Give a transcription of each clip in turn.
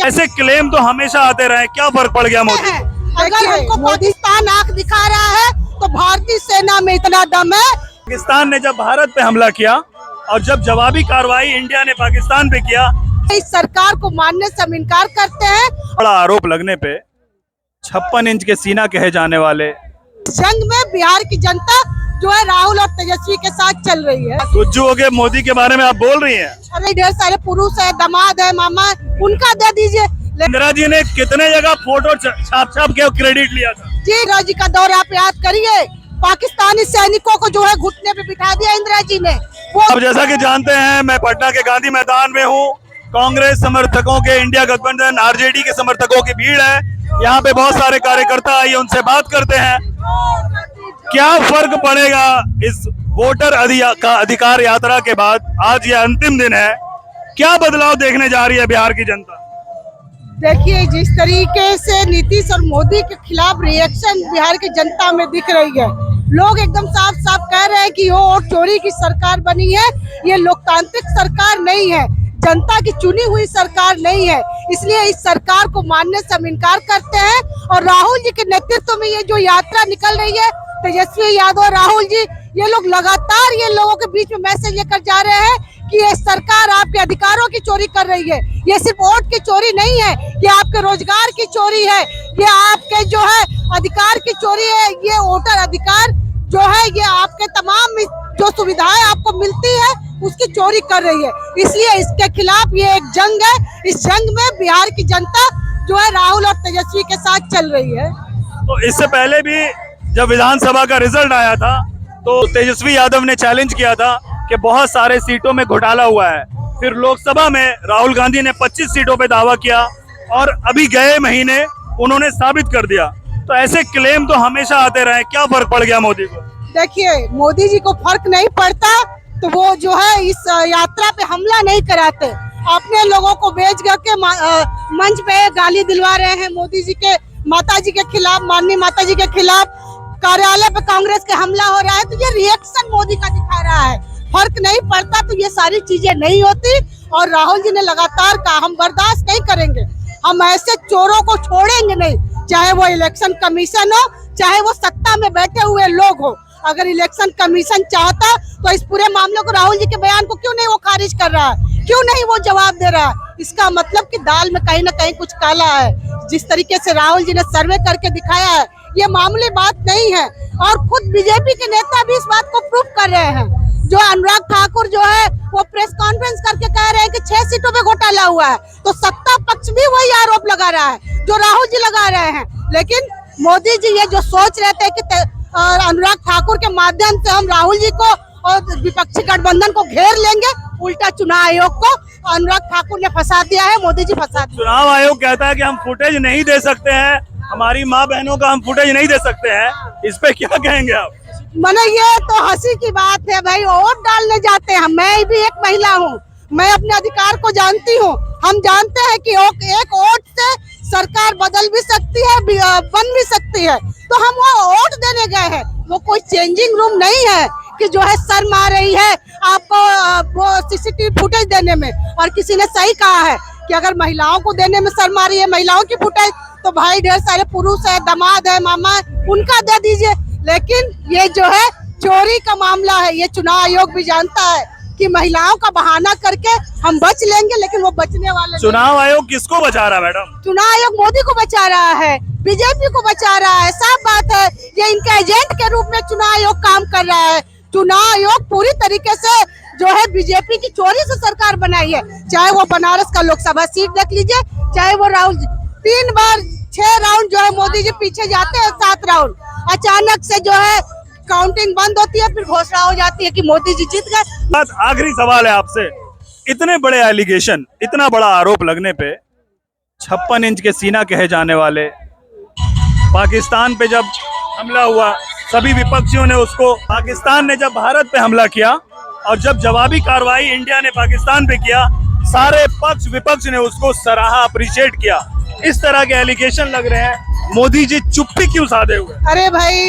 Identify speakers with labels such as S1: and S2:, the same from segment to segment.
S1: ऐसे क्लेम तो हमेशा आते रहे, क्या फर्क पड़ गया मोदी?
S2: अगर हमको पाकिस्तान आंख दिखा रहा है तो भारतीय सेना में इतना दम है।
S1: पाकिस्तान ने जब भारत पे हमला किया और जब जवाबी कार्रवाई इंडिया ने पाकिस्तान पे किया,
S2: इस सरकार को मानने से हम इनकार करते हैं।
S1: बड़ा आरोप लगने पे 56 इंच के सीना कहे जाने वाले
S2: जंग में बिहार की जनता जो है राहुल और तेजस्वी के साथ चल रही है।
S1: गुज्जू हो गए मोदी के बारे में आप बोल रही हैं।
S2: अरे ढेर सारे पुरुष है, दामाद है, मामा है, उनका दे दीजिए।
S1: इंदिरा जी ने कितने जगह फोटो छाप के क्रेडिट लिया था।
S2: जी इंदिरा जी का दौर आप याद करिए, पाकिस्तानी सैनिकों को जो है घुटने पे बिठा दिया इंदिरा जी ने।
S1: अब जैसा कि जानते हैं, मैं पटना के गांधी मैदान में हूँ। कांग्रेस समर्थकों के, इंडिया गठबंधन आरजेडी के समर्थकों की भीड़ है। यहाँ पे बहुत सारे कार्यकर्ता आइए उनसे बात करते हैं। क्या फर्क पड़ेगा इस वोटर अधिकार यात्रा के बाद? आज ये अंतिम दिन है, क्या बदलाव देखने जा रही है बिहार की जनता?
S2: देखिए, जिस तरीके से नीतीश और मोदी के खिलाफ रिएक्शन बिहार की जनता में दिख रही है, लोग एकदम साफ साफ कह रहे हैं कि वो वोट चोरी की सरकार बनी है। ये लोकतांत्रिक सरकार नहीं है, जनता की चुनी हुई सरकार नहीं है। इसलिए इस सरकार को मानने से हम इनकार करते हैं। और राहुल जी के नेतृत्व में ये जो यात्रा निकल रही है, तेजस्वी यादव, राहुल जी, ये लोग लगातार ये लोगों के बीच में मैसेज लेकर जा रहे हैं कि ये सरकार आपके अधिकारों की चोरी कर रही है। ये सिर्फ वोट की चोरी नहीं है, ये आपके रोजगार की चोरी है, ये आपके जो है अधिकार की चोरी है। ये वोटर अधिकार जो है, ये आपके तमाम जो सुविधाएं आपको मिलती है उसकी चोरी कर रही है। इसलिए इसके खिलाफ ये एक जंग है। इस जंग में बिहार की जनता जो है राहुल और तेजस्वी के साथ चल रही है।
S1: तो इससे पहले भी जब विधानसभा का रिजल्ट आया था तो तेजस्वी यादव ने चैलेंज किया था कि बहुत सारे सीटों में घोटाला हुआ है। फिर लोकसभा में राहुल गांधी ने 25 सीटों पे दावा किया और अभी गए महीने उन्होंने साबित कर दिया। तो ऐसे क्लेम तो हमेशा आते रहे, क्या फर्क पड़ गया मोदी को?
S2: देखिए, मोदी जी को फर्क नहीं पड़ता तो वो जो है इस यात्रा पे हमला नहीं कराते। अपने लोगों को बेच करके मंच पे गाली दिलवा रहे हैं मोदी जी के, माता जी के खिलाफ, माननीय माता जी के खिलाफ कार्यालय पे कांग्रेस के हमला हो रहा है। तो ये रिएक्शन मोदी का दिखा रहा है। फर्क नहीं पड़ता तो ये सारी चीजें नहीं होती। और राहुल जी ने लगातार कहा, हम बर्दाश्त नहीं करेंगे, हम ऐसे चोरों को छोड़ेंगे नहीं, चाहे वो इलेक्शन कमीशन हो, चाहे वो सत्ता में बैठे हुए लोग हो। अगर इलेक्शन कमीशन चाहता तो इस पूरे मामले को, राहुल जी के बयान को क्यों नहीं वो खारिज कर रहा है, क्यों नहीं वो जवाब दे रहा है? इसका मतलब कि दाल में कहीं ना कहीं कुछ काला है। जिस तरीके से राहुल जी ने सर्वे करके दिखाया है, ये मामूली बात नहीं है। और खुद बीजेपी के नेता भी इस बात को प्रूव कर रहे हैं। जो अनुराग ठाकुर जो है वो प्रेस कॉन्फ्रेंस करके कह रहे हैं कि 6 सीटों पे घोटाला हुआ है। तो सत्ता पक्ष भी वही आरोप लगा रहा है जो राहुल जी लगा रहे हैं। लेकिन मोदी जी ये जो सोच रहे थे कि अनुराग ठाकुर के माध्यम से हम राहुल जी को और विपक्षी गठबंधन को घेर लेंगे, उल्टा चुनाव आयोग को अनुराग ठाकुर ने फंसा दिया है, मोदी जी फंसा दिया।
S1: चुनाव आयोग कहता है कि हम फुटेज नहीं दे सकते हैं, हमारी माँ बहनों का हम फुटेज नहीं दे सकते हैं। इस पे क्या कहेंगे आप?
S2: मैंने ये तो हंसी की बात है भाई, वोट डालने जाते हैं। मैं भी एक महिला हूँ, मैं अपने अधिकार को जानती हूँ। हम जानते हैं कि एक वोट से सरकार बदल भी सकती है, बन भी सकती है। तो हम वो वोट देने गए हैं, वो कोई चेंजिंग रूम नहीं है कि जो है शर्म आ रही है आपको वो सीसीटीवी फुटेज देने में। और किसी ने सही कहा है कि अगर महिलाओं को देने में शर्म आ रही है महिलाओं की फुटेज, तो भाई ढेर सारे पुरुष है, दामाद है, मामा है, उनका दे दीजिए। लेकिन ये जो है चोरी का मामला है, ये चुनाव आयोग भी जानता है कि महिलाओं का बहाना करके हम बच लेंगे, लेकिन वो बचने वाले।
S1: चुनाव आयोग किसको बचा रहा है मैडम?
S2: चुनाव आयोग मोदी को बचा रहा है, बीजेपी को बचा रहा है। साफ बात है, ये इनके एजेंट के रूप में चुनाव आयोग काम कर रहा है। चुनाव आयोग पूरी तरीके से जो है बीजेपी की चोरी से सरकार बनाई है। चाहे वो बनारस का लोकसभा सीट देख लीजिए, चाहे वो राहुल 3 बार 6 राउंड जो है मोदी जी पीछे जाते हैं, 7 राउंड अचानक से जो है काउंटिंग बंद होती है, फिर घोषणा हो जाती है कि मोदी जी जीत गए।
S1: आखिरी सवाल है आपसे, इतने बड़े एलिगेशन, इतना बड़ा आरोप लगने पे 56 इंच के सीना कहे जाने वाले पाकिस्तान पे जब हमला हुआ, सभी विपक्षियों ने उसको, पाकिस्तान ने जब भारत पे हमला किया और जब जवाबी कार्रवाई इंडिया ने पाकिस्तान पे किया, सारे पक्ष विपक्ष ने उसको सराहा, अप्रिशिएट किया। इस तरह के एलिगेशन लग रहे हैं। मोदी जी चुप्पी क्यों साधे हुए?
S2: अरे भाई,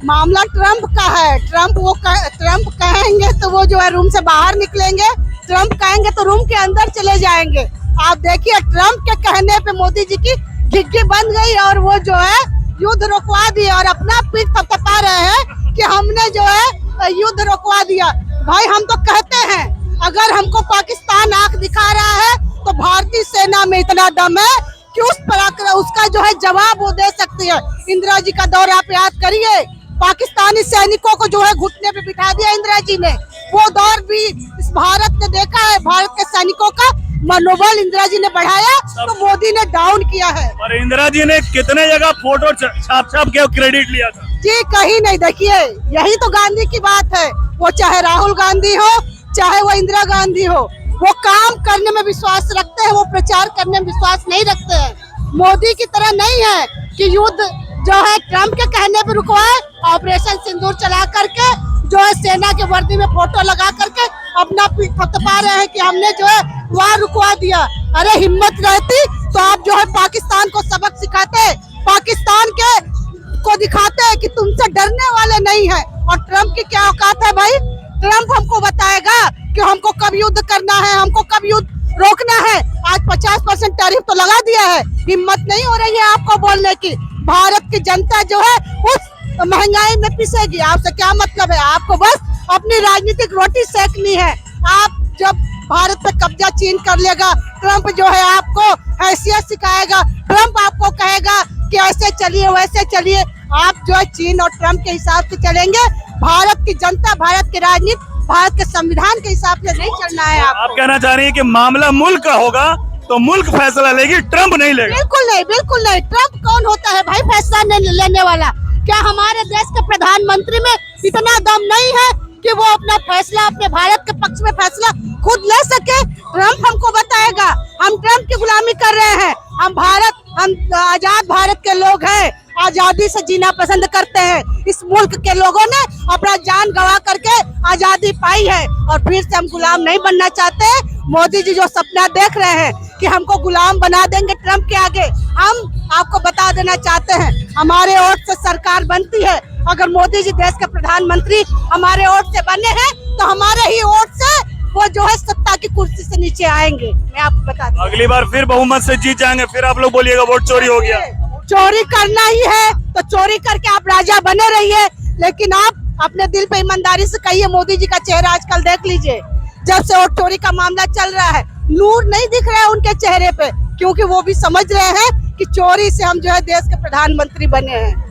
S2: मामला ट्रम्प का है। ट्रम्प कहेंगे तो वो जो है रूम से बाहर निकलेंगे, ट्रम्प कहेंगे तो रूम के अंदर चले जाएंगे। आप देखिए, ट्रम्प के कहने पे मोदी जी की घिग्गी बन गई और वो जो है युद्ध रोकवा दिया और अपना पीठ थपथपा रहे हैं कि हमने जो है युद्ध रोकवा दिया। भाई, हम तो कहते हैं, अगर हमको पाकिस्तान आंख दिखा रहा है तो भारतीय सेना में इतना दम है कि उसका जो है जवाब वो दे सकती है। इंदिरा जी का दौर आप याद करिए, पाकिस्तानी सैनिकों को जो है घुटने पे बिठा दिया इंदिरा जी ने। वो दौर भी इस भारत ने देखा है। भारत के सैनिकों का मनोबल इंदिरा जी ने बढ़ाया तो मोदी ने डाउन किया है।
S1: और इंदिरा जी ने कितने जगह फोटो छाप के क्रेडिट लिया था
S2: जी, कहीं नहीं। देखिए, यही तो गांधी की बात है। वो चाहे राहुल गांधी हो, चाहे वो इंदिरा गांधी हो, वो काम करने में विश्वास रखते हैं, वो प्रचार करने में विश्वास नहीं रखते हैं। मोदी की तरह नहीं है कि युद्ध जो है ट्रम्प के कहने पे रुकवाए, ऑपरेशन सिंदूर चला करके जो है सेना के वर्दी में फोटो लगा करके अपना पीठ थपथपा रहे हैं कि हमने जो है वहाँ रुकवा दिया। अरे, हिम्मत रहती तो आप जो है पाकिस्तान को सबक सिखाते, पाकिस्तान के को दिखाते हैं कि तुमसे डरने वाले नहीं है। और ट्रम्प की क्या औकात है भाई? ट्रम्प हमको बताएगा कि हमको कब युद्ध करना है, हमको कब युद्ध रोकना है। आज 50% टैरिफ तो लगा दिया है, हिम्मत नहीं हो रही है आपको बोलने की। भारत की जनता जो है उस महंगाई में पिसेगी। आपसे क्या मतलब है? आपको बस अपनी राजनीतिक रोटी सेकनी है। आप जब भारत पे कब्जा चीन कर लेगा, ट्रम्प जो है आपको हैसियत सिखाएगा। ट्रम्प आपको कहेगा कि ऐसे चलिए वैसे चलिए। आप जो है चीन और ट्रम्प के हिसाब से चलेंगे। भारत की जनता, भारत की राजनीति, भारत के संविधान के हिसाब से नहीं चलना है।
S1: आप कहना चाह रही हैं कि मामला मुल्क का होगा तो मुल्क फैसला लेगी, ट्रम्प नहीं लेगा?
S2: बिल्कुल नहीं, बिल्कुल नहीं। ट्रम्प कौन होता है भाई फैसला लेने वाला? क्या हमारे देश के प्रधानमंत्री में इतना दम नहीं है कि वो अपना फैसला, अपने भारत के पक्ष में फैसला खुद ले सके? ट्रम्प हमको बताएगा। हम ट्रम्प की गुलामी कर रहे हैं। हम आजाद भारत के लोग हैं, आजादी से जीना पसंद करते हैं। इस मुल्क के लोगों ने अपना जान गंवा करके आजादी पाई है और फिर से हम गुलाम नहीं बनना चाहते। मोदी जी जो सपना देख रहे हैं कि हमको गुलाम बना देंगे ट्रम्प के आगे, हम आपको बता देना चाहते हैं, हमारे वोट से सरकार बनती है। अगर मोदी जी देश के प्रधानमंत्री हमारे वोट से बने हैं तो हमारे ही वोट से वो जो है सत्ता की कुर्सी से नीचे आएंगे। मैं आपको बता दूं,
S1: अगली बार फिर बहुमत से जीत जाएंगे, फिर आप लोग बोलिएगा वोट चोरी हो गया।
S2: चोरी करना ही है तो चोरी करके आप राजा बने रहिए, लेकिन आप अपने दिल पे ईमानदारी से कहिए। मोदी जी का चेहरा आजकल देख लीजिए, जब से वोट चोरी का मामला चल रहा है, नूर नहीं दिख रहा है उनके चेहरे पे, क्योंकि वो भी समझ रहे हैं कि चोरी से हम जो है देश के प्रधानमंत्री बने हैं।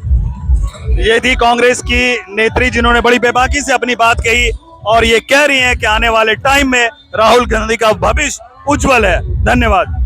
S1: ये थी कांग्रेस की नेत्री जिन्होंने बड़ी बेबाकी से अपनी बात कही और ये कह रही हैं कि आने वाले टाइम में राहुल गांधी का भविष्य उज्जवल है। धन्यवाद।